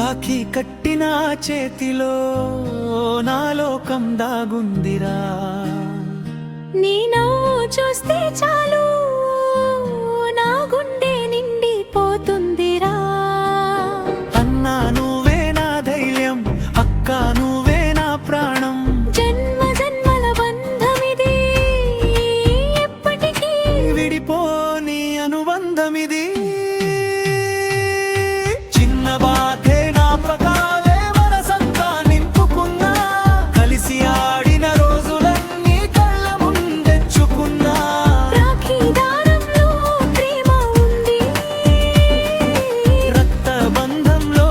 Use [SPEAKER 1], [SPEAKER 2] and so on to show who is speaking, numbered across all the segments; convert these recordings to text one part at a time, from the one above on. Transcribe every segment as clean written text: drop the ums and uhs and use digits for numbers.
[SPEAKER 1] రాఖీ కట్టిన చేతిలో నా లోకం దాగుందిరా.
[SPEAKER 2] నీ నవ్వు చూస్తే చాలు నా గుండె నిండిపోతుందిరా.
[SPEAKER 1] అన్నా నువ్వే నా ధైర్యం, అక్క నువ్వే నా ప్రాణం.
[SPEAKER 2] జన్మ జన్మల బంధమిది, ఎప్పటికీ
[SPEAKER 1] విడిపోని అనుబంధమిది. చిన్న బాధే జ్ఞాపకాలే మనసంతా నింపుకున్నా, కలిసి ఆడిన రోజులన్నీ కళ్ళ ముందెచ్చుకున్నా.
[SPEAKER 2] రాఖీ దారంలో ప్రేమ ఉంది,
[SPEAKER 1] రక్త బంధంలో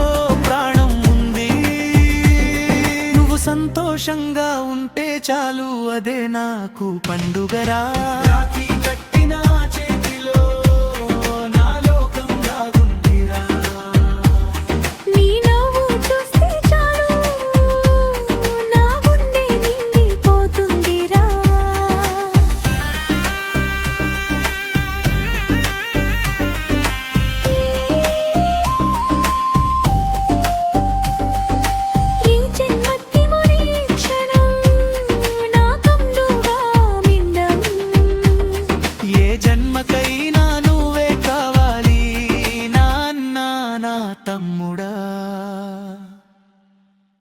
[SPEAKER 1] ప్రాణం ఉంది. నువ్వు సంతోషంగా ఉంటే చాలు, అదే నాకు పండుగరా.